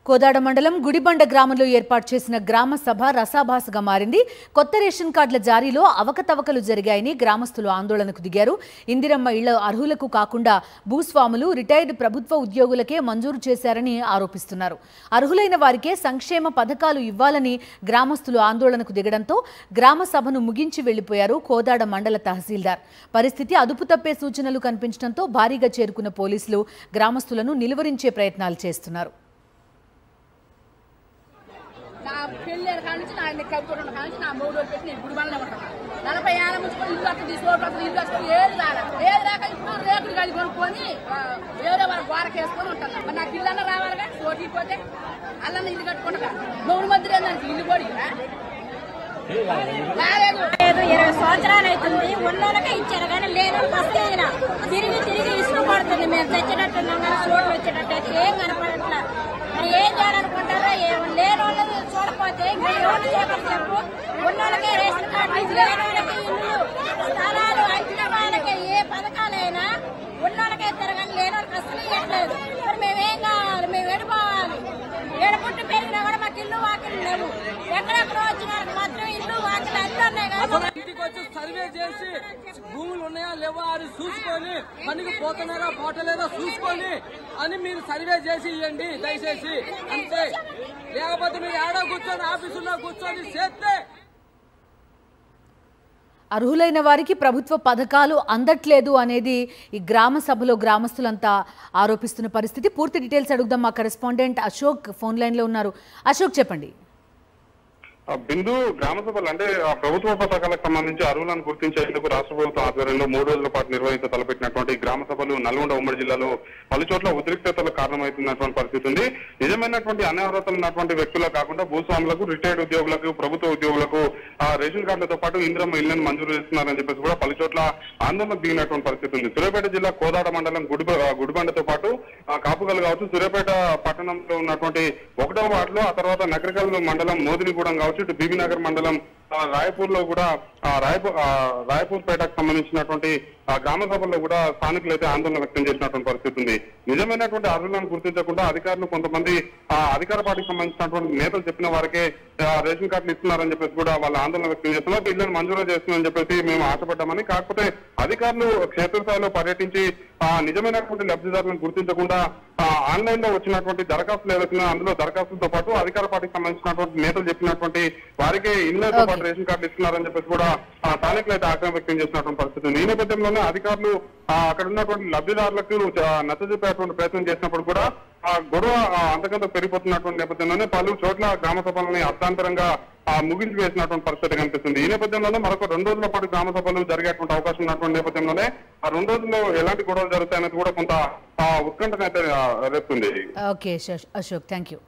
కోదాడ మండలం గుడిబండ గ్రామంలో ఏర్పాటు చేసిన గ్రామ సభ రసాభాసగా మారింది. కొత్త రేషన్ కార్డుల జారీలో అవకతవకలు జరిగాయని గ్రామస్తులు ఆందోళనకు దిగారు. ఇందిరమ్మ ఇళ్ల అర్హులకు కాకుండా భూస్వాములు, రిటైర్డ్ ప్రభుత్వ ఉద్యోగులకే మంజూరు చేశారని ఆరోపిస్తున్నారు. అర్హులైన వారికే సంక్షేమ పథకాలు ఇవ్వాలని గ్రామస్తులు ఆందోళనకు దిగడంతో గ్రామ సభను ముగించి వెళ్లిపోయారు కోదాడ మండల తహసీల్దార్. పరిస్థితి అదుపు తప్పే సూచనలు కనిపించడంతో భారీగా చేరుకున్న పోలీసులు గ్రామస్తులను నిలువరించే ప్రయత్నాలు చేస్తున్నారు. పెళ్ళేరు కానించి నా కప్పుకుంటున్న కానించి నా మూడు రోజులు పెట్టి నేను గుడిబండలో ఉంటాను. 40 ఏళ్ళ ముంచుకొని ఇల్లు అట్లా తీసుకోవడం ఇల్లు కట్టుకొని ఏది రాక ఇప్పుడు రేకులు కలిగి కొనుక్కొని వేరే వాళ్ళ గోరకేసుకొని ఉంటాను. మరి నాకు ఇల్లన్నా రావాలిగా చోటికి పోతే అల్లన్న ఇల్లు కట్టుకుంటా 3 మంది దానికి ఇల్లు కూడా 20 సంవత్సరాలు అవుతుంది. ఉన్నోళ్ళకే ఇచ్చారు కానీ లేని తిరిగి ఇసుకు పడుతుంది. మేము తెచ్చినట్టున్నాం కానీ చోట్లు వచ్చేటట్టు అయితే ఏం కనపడట్లా. మరి ఏం చేయాలనుకుంటారో లేని వాళ్ళని చూడకపోతే ఇంకా ఎవరు చేయమని చెప్పు. ఉన్నోళ్ళకే రేషన్ కార్డు, లేని వాళ్ళకి ఇల్లు స్థలాలు, అంచిన వాళ్ళకే ఏ పథకాలైనా ఉన్నోళ్ళకే తిరగని లేని వాళ్ళకి అసలు ఇవ్వట్లేదు. మరి మేమేం కావాలి? మేము ఎడిపోవాలి. ఎడపుట్టి పెరిగినా కూడా మాకు ఇల్లు వాకిలు లేవు. ఎక్కడెక్కడో వచ్చిన వాళ్ళకి మాత్రం ఇల్లు వాకిలు అన్ని ఉన్నాయి కదా. ఇంటికి వచ్చి సర్వే చేసి భూములు ఉన్నాయా లేవా అని చూసుకొని పనికి పోతున్నారా పోటలేదా చూసుకొని అని మీరు సర్వే చేసి ఇవ్వండి దయచేసి, అంతే. లేకపోతే మీరు ఏడో కూర్చొని ఆఫీసులో కూర్చొని చేస్తే అర్హులైన వారికి ప్రభుత్వ పథకాలు అందట్లేదు అనేది ఈ గ్రామ సభలో గ్రామస్తులంతా ఆరోపిస్తున్న పరిస్థితి. పూర్తి డీటెయిల్స్ అడుగుదాం. మా కరెస్పాండెంట్ అశోక్ ఫోన్ లైన్లో ఉన్నారు. అశోక్, చెప్పండి. బిందు, గ్రామ సభలు అంటే ప్రభుత్వ పథకాలకు సంబంధించి అర్హులను గుర్తించేందుకు రాష్ట్ర ప్రభుత్వం ఆధ్వర్యంలో 3 రోజుల పాటు నిర్వహించ తలపెట్టినటువంటి గ్రామ సభలు నల్గొండ ఉమ్మడి జిల్లాలో పలు చోట్ల ఉద్రిక్తతలకు కారణమవుతున్నటువంటి పరిస్థితి ఉంది. నిజమైనటువంటి అర్హతలు ఉన్నటువంటి వ్యక్తులకు కాకుండా భూస్వాములకు, రిటైర్డ్ ఉద్యోగులకు, ప్రభుత్వ ఉద్యోగులకు రేషన్ కార్డులతో పాటు ఇందిరమ్మ ఇళ్లను మంజూరు చేస్తున్నారని చెప్పేసి కూడా పలు చోట్ల ఆందోళనకు దిగినటువంటి పరిస్థితి ఉంది. సూర్యాపేట జిల్లా కోదాడ మండలం గుడిబండతో పాటు కాపుగల్ కావచ్చు, సూర్యాపేట పట్టణంలో ఉన్నటువంటి 1వ వార్డులో, ఆ తర్వాత నగరికల్ మండలం మోదినిగూడెం కావచ్చు, బీబీనగర్ మండలం రాయపూర్ లో కూడా రాయపూర్ పేటకు సంబంధించినటువంటి గ్రామ సభల్లో కూడా స్థానికులు అయితే ఆందోళన వ్యక్తం చేసినటువంటి పరిస్థితి ఉంది. నిజమైనటువంటి అర్హులను గుర్తించకుండా అధికారులు కొంతమంది అధికార పార్టీకి సంబంధించినటువంటి నేతలు చెప్పిన వారికే రేషన్ కార్డులు ఇస్తున్నారని చెప్పేసి కూడా వాళ్ళు ఆందోళన వ్యక్తం చేస్తున్నారు. ఇళ్లను మంజూరు చేస్తున్నారని చెప్పేసి మేము ఆశపడ్డామని, కాకపోతే అధికారులు క్షేత్రస్థాయిలో పర్యటించి నిజమైనటువంటి లబ్ధిదారులను గుర్తించకుండా ఆన్లైన్ లో వచ్చినటువంటి దరఖాస్తులు ఏవైతే అందులో దరఖాస్తులతో పాటు అధికార పార్టీకి సంబంధించినటువంటి నేతలు చెప్పినటువంటి వారికి ఇళ్లతో పాటు రేషన్ కార్డులు ఇస్తున్నారని చెప్పేసి కూడా స్థానికులు అయితే ఆగ్రహం వ్యక్తం చేసినటువంటి పరిస్థితి ఉంది. ఈ నేపథ్యంలోనే అధికారులు అక్కడ ఉన్నటువంటి లబ్ధిదారులకు నచ్చజెప్పేటువంటి ప్రయత్నం చేసినప్పుడు కూడా గొడవ అంతకంత పెరిగిపోతున్నటువంటి నేపథ్యంలోనే పలు చోట్ల గ్రామ సభలని అర్థాంతరంగా ముగించి వేసినటువంటి పరిస్థితి కనిపిస్తుంది. ఈ నేపథ్యంలోనే మరొక 2 రోజుల పాటు గ్రామ సభలు జరిగేటువంటి అవకాశం ఉన్నటువంటి నేపథ్యంలోనే ఆ 2 రోజుల్లో ఎలాంటి గొడవలు జరుగుతాయనేది కూడా కొంత ఉత్కంఠనైతే రేపుతుంది. Okay Ashok, thank you.